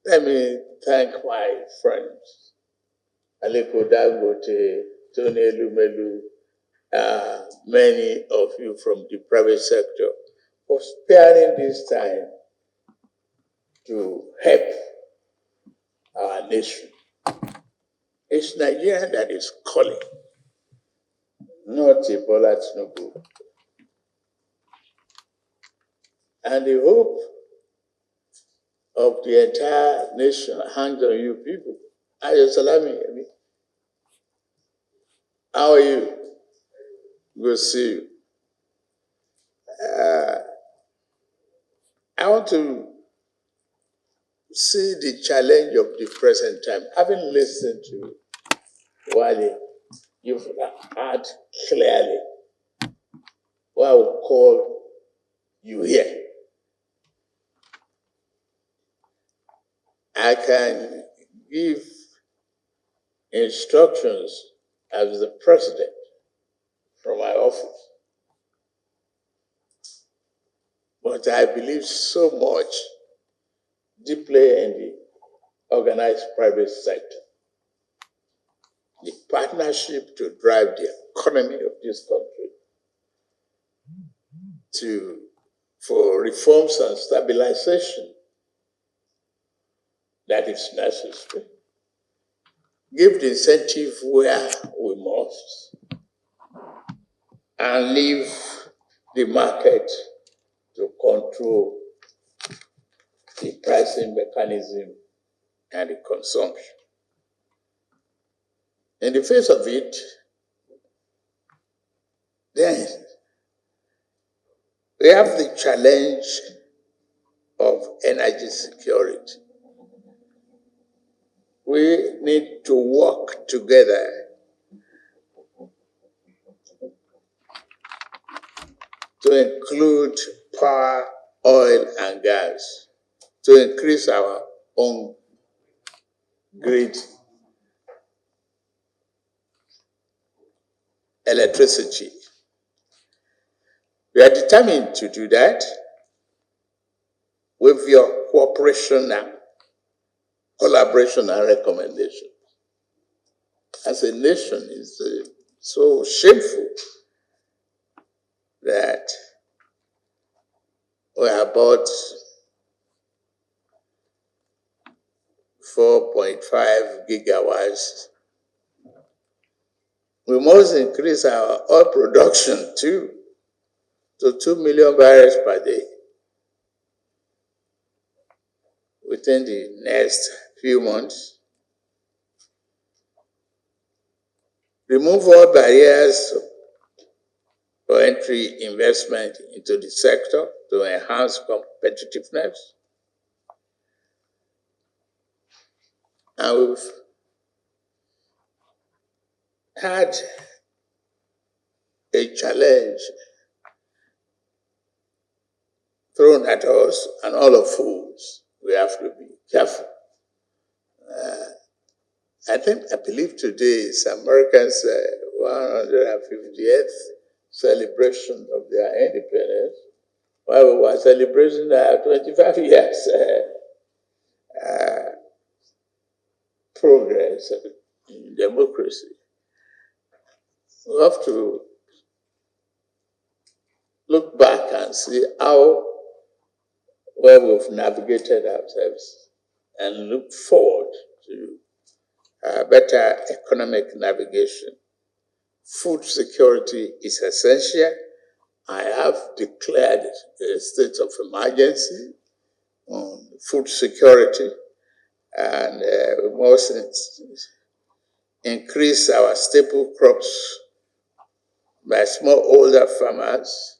Let me thank my friends, Aliko Dangote, Tony Elumelu, many of you from the private sector for sparing this time to help our nation. It's Nigeria that is calling, not Ebola Tinubu. And the hope of the entire nation hangs on you people. Ayo Salami, how are you? Good to see you. I want to see the challenge of the present time. Having listened to Wale, you've heard clearly what I would call you here. I can give instructions as the president from my office, but I believe so much deeply in the organized private sector, the partnership to drive the economy of this country, for reforms and stabilization that is necessary. Give the incentive where we must, and leave the market to control the pricing mechanism and the consumption. In the face of it, then we have the challenge of energy security. We need to work together to include power, oil, and gas to increase our own grid electricity. We are determined to do that with your cooperation and collaboration and recommendation. As a nation, it's so shameful that we are about 4.5 gigawatts. We must increase our oil production too to 2 million barrels per day within the next few months. Remove all barriers for entry investment into the sector to enhance competitiveness. And we've had a challenge thrown at us and all of us. We have to be careful. I believe today is Americans' 150th celebration of their independence, while we were celebrating our 25 years progress in democracy. We have to look back and see how well we've navigated ourselves and look forward to better economic navigation. Food security is essential. I have declared a state of emergency on food security, and we must increase our staple crops by smallholder farmers.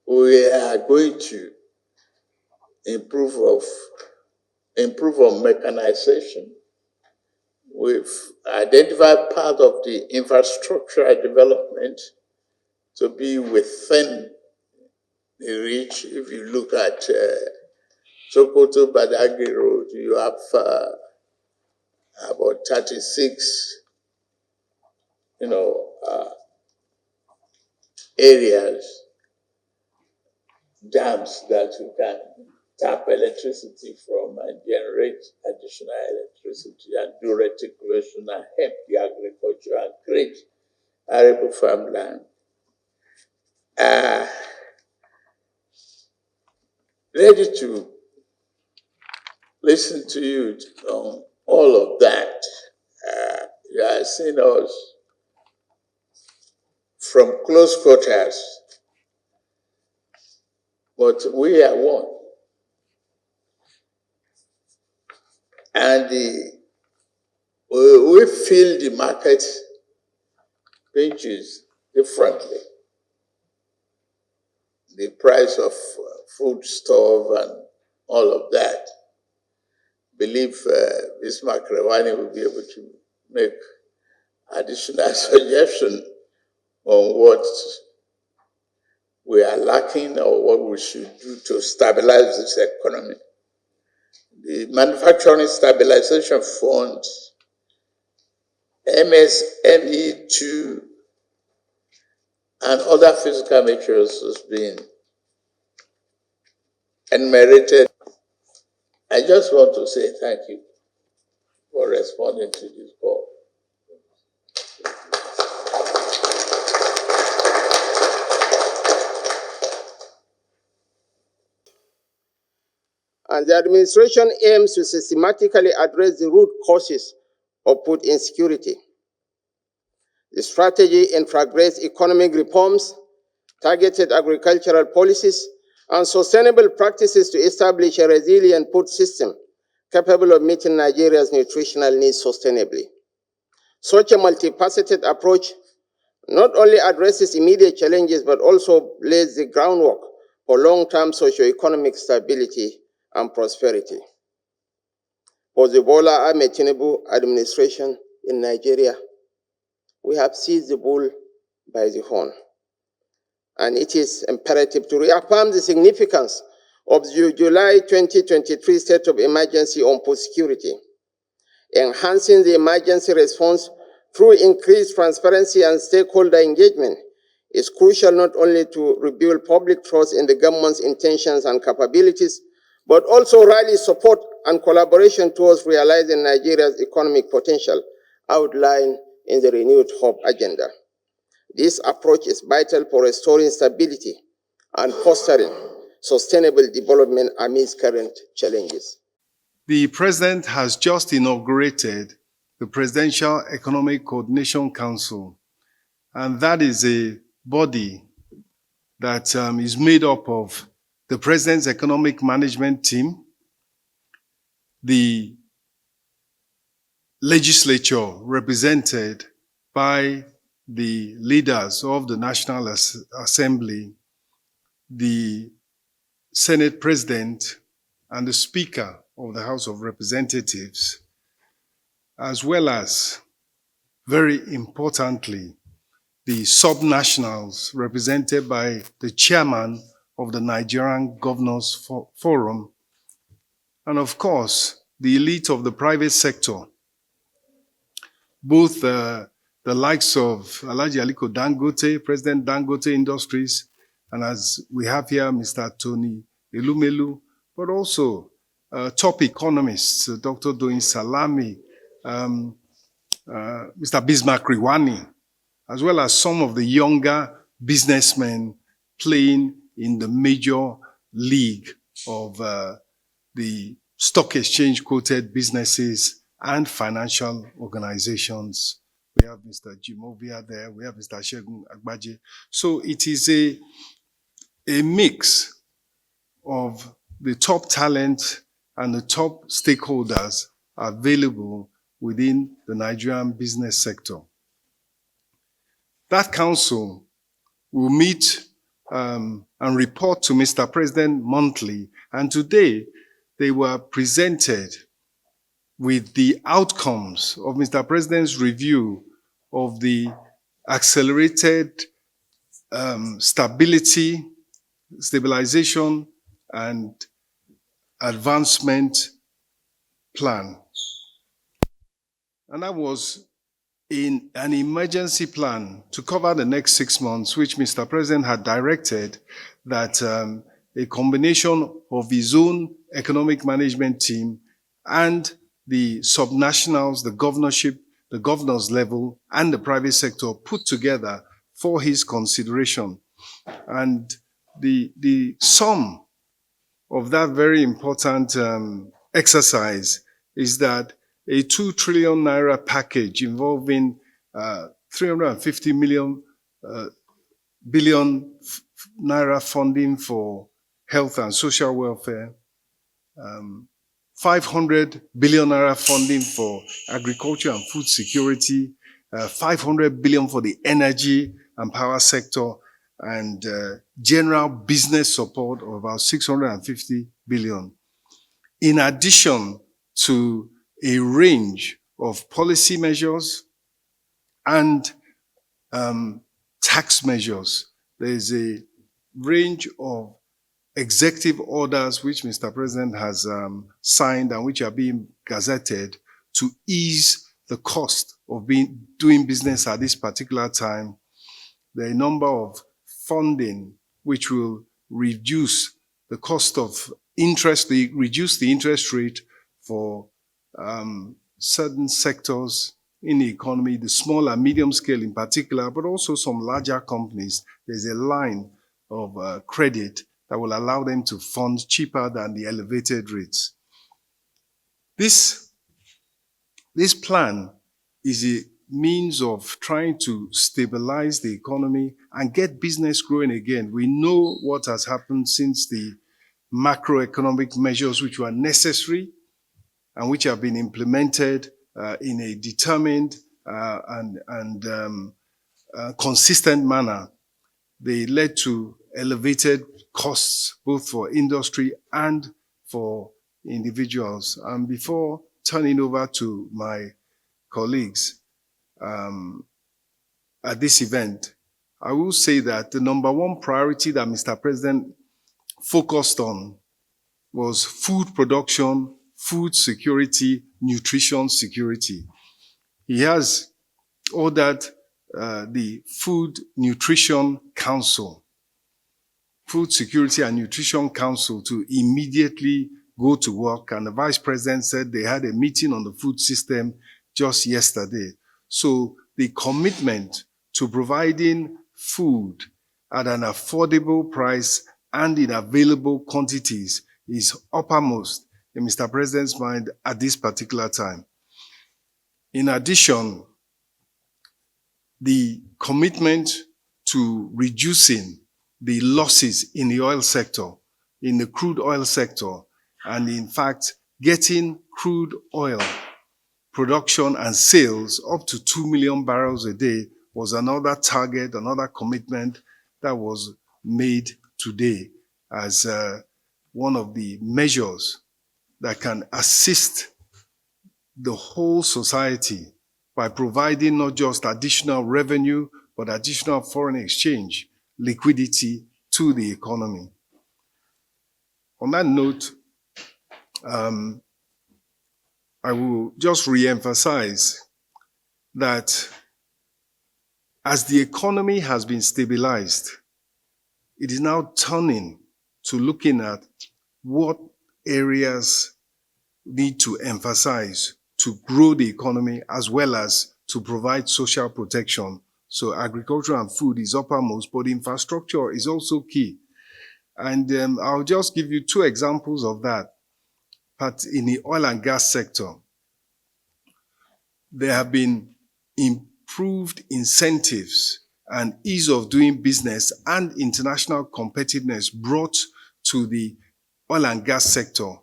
We are going to improve on mechanization. We've identified part of the infrastructural development to be within the reach. If you look at Sokoto Badagry Road, you have about 36, areas, dams that you can tap electricity from and generate additional electricity and do reticulation and help the agriculture and create arable farmland. Ready to listen to you on all of that. You are seeing us from close quarters, but we are one. And we feel the market pinches differently. The price of food stuff and all of that. Believe Bismarck Rewani will be able to make additional suggestion on what we are lacking or what we should do to stabilize this economy. The Manufacturing Stabilization Fund, MSME2, and other fiscal measures has been enumerated. I just want to say thank you for responding to this call. And the administration aims to systematically address the root causes of food insecurity. The strategy integrates economic reforms, targeted agricultural policies, and sustainable practices to establish a resilient food system capable of meeting Nigeria's nutritional needs sustainably. Such a multifaceted approach not only addresses immediate challenges, but also lays the groundwork for long-term socio-economic stability and prosperity. For the Bola Ahmed Tinubu administration in Nigeria, we have seized the bull by the horn. And it is imperative to reaffirm the significance of the July 2023 State of Emergency on food security. Enhancing the emergency response through increased transparency and stakeholder engagement is crucial not only to rebuild public trust in the government's intentions and capabilities, but also rally support and collaboration towards realizing Nigeria's economic potential outlined in the Renewed Hope agenda. This approach is vital for restoring stability and fostering sustainable development amidst current challenges. The President has just inaugurated the Presidential Economic Coordination Council, and that is a body that is made up of the President's Economic Management Team, the legislature represented by the leaders of the National Assembly, the Senate President, and the Speaker of the House of Representatives, as well as, very importantly, the subnationals represented by the chairman of the Nigerian Governors Forum, and of course, the elite of the private sector, both the likes of Alhaji Aliko Dangote, President Dangote Industries, and as we have here, Mr. Tony Elumelu, but also top economists, Dr. Doyin Salami, Mr. Bismarck Rewani, as well as some of the younger businessmen playing in the major league of the stock exchange quoted businesses and financial organizations. We have Mr. Jimovia there, we have Mr. Shegun Agbaje. So it is a mix of the top talent and the top stakeholders available within the Nigerian business sector. That council will meet and report to Mr. President monthly, and today they were presented with the outcomes of Mr. President's review of the accelerated stabilization and advancement plan. And that was in an emergency plan to cover the next 6 months, which Mr. President had directed that a combination of his own economic management team and the subnationals, the governorship, the governor's level, and the private sector put together for his consideration. And the sum of that very important exercise is that a 2 trillion naira package involving 350 billion naira funding for health and social welfare, 500 billion naira funding for agriculture and food security, 500 billion for the energy and power sector, and general business support of about 650 billion. In addition to a range of policy measures and tax measures, there is a range of executive orders which Mr. President has signed and which are being gazetted to ease the cost of doing business at this particular time. There are a number of funding which will reduce the cost of interest, reduce the interest rate for certain sectors in the economy, the small and medium scale in particular, but also some larger companies. There's a line of credit that will allow them to fund cheaper than the elevated rates. This plan is a means of trying to stabilize the economy and get business growing again. We know what has happened since the macroeconomic measures which were necessary and which have been implemented in a determined and consistent manner. They led to elevated costs both for industry and for individuals. And before turning over to my colleagues at this event, I will say that the number one priority that Mr. President focused on was food production, food security, nutrition security. He has ordered the Food Nutrition Council, Food Security and Nutrition Council to immediately go to work. And the Vice President said they had a meeting on the food system just yesterday. So the commitment to providing food at an affordable price and in available quantities is uppermost in Mr. President's mind at this particular time. In addition, the commitment to reducing the losses in the oil sector, in the crude oil sector, and in fact, getting crude oil production and sales up to 2 million barrels a day was another target, another commitment that was made today as one of the measures that can assist the whole society by providing not just additional revenue, but additional foreign exchange liquidity to the economy. On that note, I will just re-emphasize that as the economy has been stabilized, it is now turning to looking at what areas need to emphasize to grow the economy as well as to provide social protection. So agriculture and food is uppermost, but infrastructure is also key. And I'll just give you two examples of that. But in the oil and gas sector, there have been improved incentives and ease of doing business and international competitiveness brought to the oil and gas sector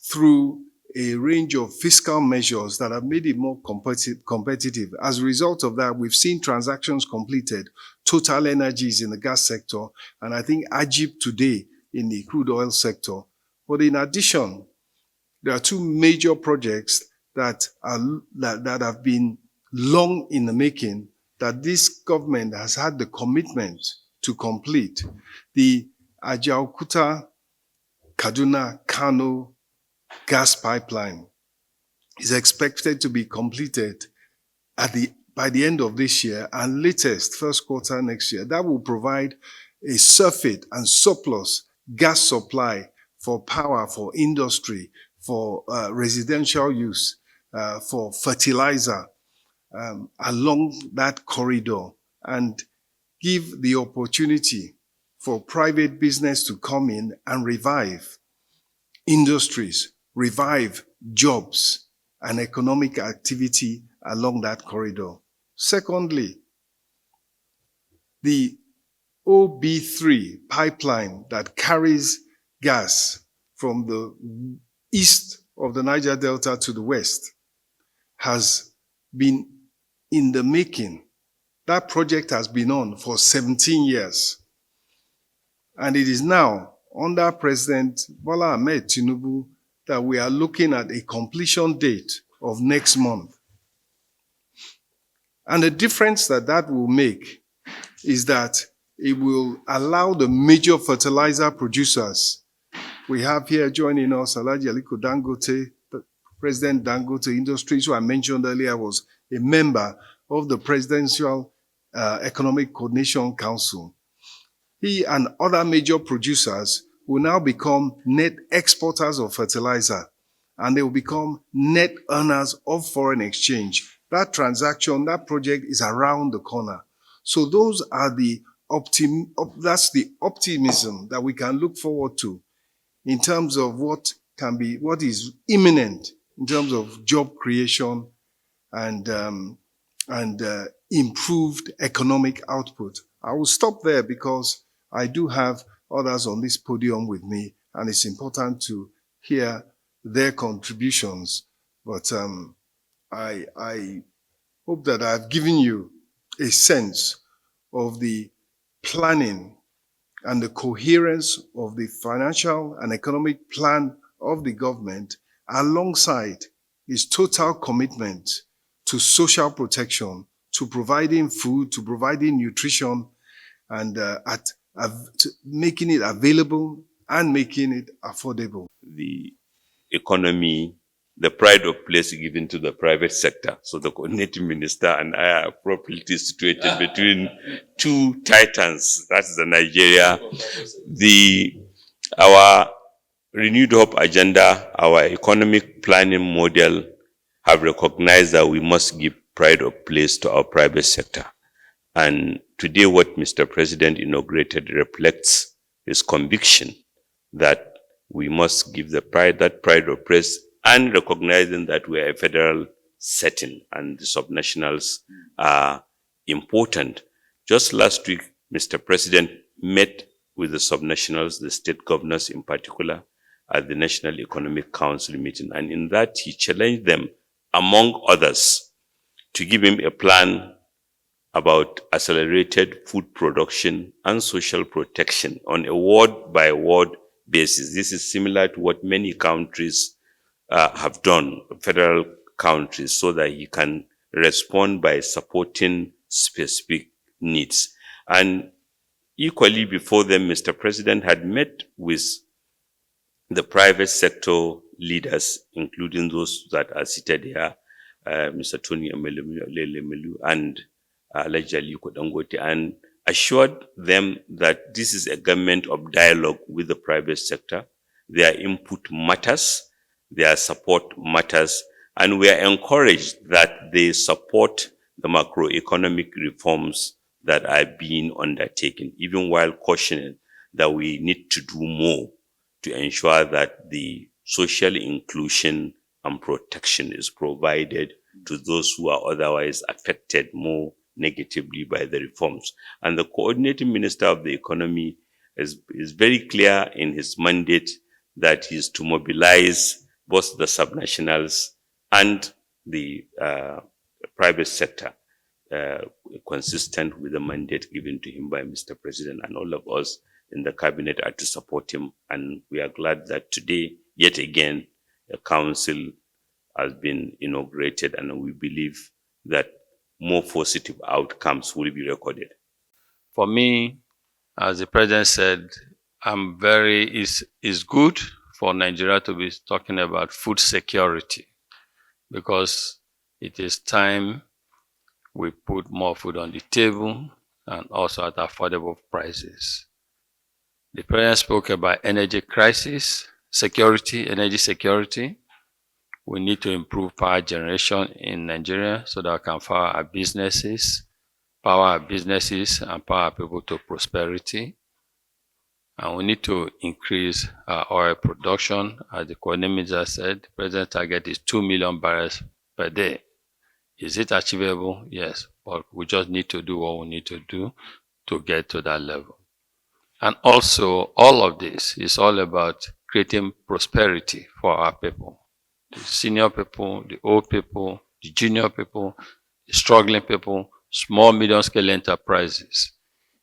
through a range of fiscal measures that have made it more competitive. As a result of that, we've seen transactions completed, Total Energies in the gas sector, and I think Ajib today in the crude oil sector. But in addition, there are two major projects that have been long in the making that this government has had the commitment to complete. The Ajaokuta Kaduna Kano gas pipeline is expected to be completed by the end of this year and latest first quarter next year. That will provide a surfeit and surplus gas supply, for power, for industry, for residential use, for fertilizer along that corridor, and give the opportunity for private business to come in and revive industries, revive jobs and economic activity along that corridor. Secondly, the OB3 pipeline that carries gas from the east of the Niger Delta to the west has been in the making. That project has been on for 17 years. And it is now under President Bola Ahmed Tinubu that we are looking at a completion date of next month. And the difference that that will make is that it will allow the major fertilizer producers. We have here joining us Alhaji Aliko Dangote, President Dangote Industries, who I mentioned earlier was a member of the Presidential Economic Coordination Council. He and other major producers will now become net exporters of fertilizer, and they will become net earners of foreign exchange. That transaction, that project is around the corner. So those are that's the optimism that we can look forward to in terms of what is imminent in terms of job creation and improved economic output. I will stop there because I do have others on this podium with me, and it's important to hear their contributions. But I hope that I've given you a sense of the planning and the coherence of the financial and economic plan of the government alongside its total commitment to social protection, to providing food, to providing nutrition, and making it available and making it affordable. The economy, the pride of place given to the private sector. So the coordinating minister and I are appropriately situated between two titans. That's the Nigeria. Our renewed hope agenda, our economic planning model have recognized that we must give pride of place to our private sector. And today what Mr. President inaugurated reflects his conviction that we must give that pride of place, and recognizing that we are a federal setting and the subnationals are important. Just last week, Mr. President met with the subnationals, the state governors in particular, at the National Economic Council meeting. And in that, he challenged them, among others, to give him a plan about accelerated food production and social protection on a word-by-word basis. This is similar to what many countries have done, federal countries, so that he can respond by supporting specific needs. And equally before them, Mr. President had met with the private sector leaders, including those that are seated here, Mr. Tony Amelemelu and Alhaji Aliko Dangote, and assured them that this is a government of dialogue with the private sector. Their input matters, their support matters, and we are encouraged that they support the macroeconomic reforms that are being undertaken, even while cautioning that we need to do more to ensure that the social inclusion and protection is provided to those who are otherwise affected more negatively by the reforms. And the coordinating minister of the economy is very clear in his mandate that he is to mobilize both the subnationals and the private sector, consistent with the mandate given to him by Mr. President, and all of us in the cabinet are to support him. And we are glad that today, yet again, a council has been inaugurated, and we believe that more positive outcomes will be recorded. For me, as the president said, it's good for Nigeria to be talking about food security, because it is time we put more food on the table and also at affordable prices. The President spoke about energy crisis, security, energy security. We need to improve power generation in Nigeria so that we can power our businesses and power our people to prosperity. And we need to increase our oil production. As the coordinator said, the President's target is 2 million barrels per day. Is it achievable? Yes, but we just need to do what we need to do to get to that level. And also, all of this is all about creating prosperity for our people. The senior people, the old people, the junior people, the struggling people, small, medium-scale enterprises.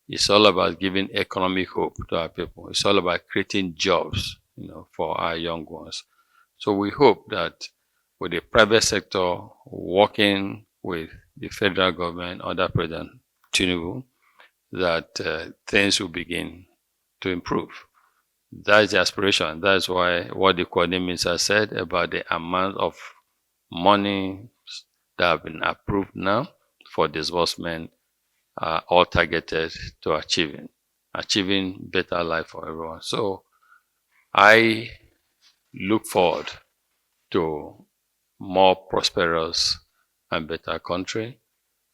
It's all about giving economic hope to our people. It's all about creating jobs, for our young ones. So we hope that with the private sector working with the federal government under President Tinubu, that things will begin to improve. That is the aspiration. That's why what the coordinator said about the amount of money that have been approved now for disbursement are all targeted to achieving better life for everyone. So I look forward to more prosperous and better country,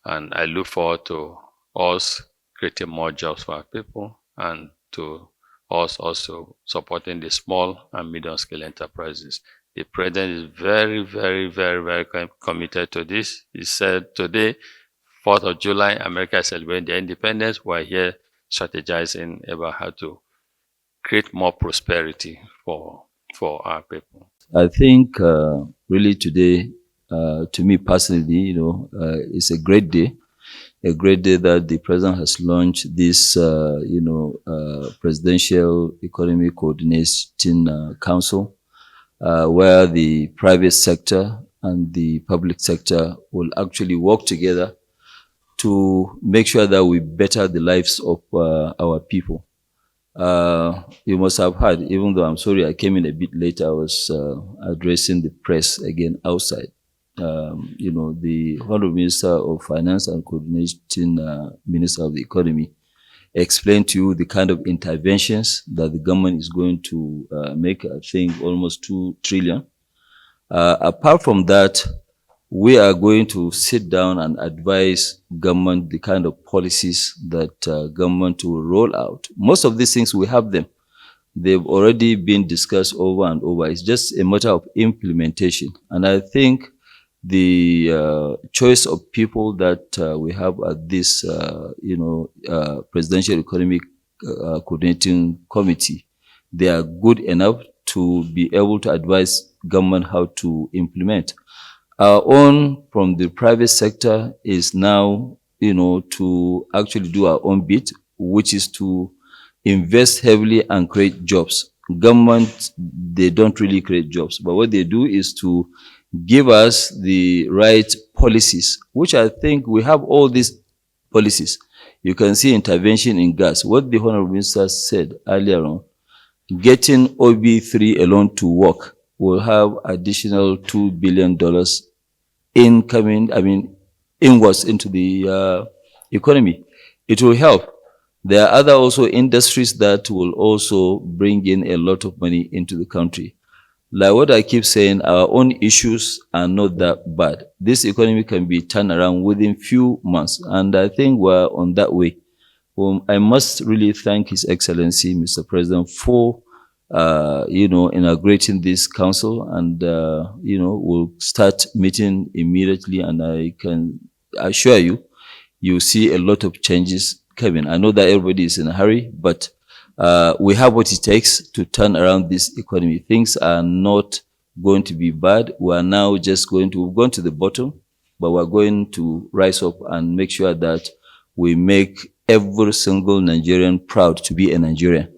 and I look forward to us creating more jobs for our people and to us also supporting the small and medium-scale enterprises. The President is very, very, very, very committed to this. He said today, 4th of July, America is celebrating their independence. We're here strategizing about how to create more prosperity for our people. I think really today, to me personally, it's a great day that the President has launched this, Presidential Economic Coordinating Council, where the private sector and the public sector will actually work together to make sure that we better the lives of our people. You must have heard, even though I'm sorry I came in a bit late, I was addressing the press again outside. The Honorable Minister of Finance and Coordinating Minister of the Economy explained to you the kind of interventions that the government is going to make, I think almost 2 trillion. Apart from that, we are going to sit down and advise government the kind of policies that government will roll out. Most of these things, we have them. They've already been discussed over and over. It's just a matter of implementation. And I think the choice of people that we have at this, Presidential Economic Coordinating Committee, they are good enough to be able to advise government how to implement. Our own from the private sector is now, to actually do our own bit, which is to invest heavily and create jobs. Government, they don't really create jobs, but what they do is to give us the right policies, which I think we have all these policies. You can see intervention in gas. What the Honorable Minister said earlier on, getting OB3 alone to work will have additional $2 billion incoming, inwards into the economy. It will help. There are other also industries that will also bring in a lot of money into the country. Like what I keep saying, our own issues are not that bad. This economy can be turned around within few months, and I think we're on that way. I must really thank His Excellency, Mr. President, for inaugurating this council, and we'll start meeting immediately, and I can assure you, you'll see a lot of changes coming. I know that everybody is in a hurry, but we have what it takes to turn around this economy. Things are not going to be bad. We're now just we've gone to the bottom, but we're going to rise up and make sure that we make every single Nigerian proud to be a Nigerian.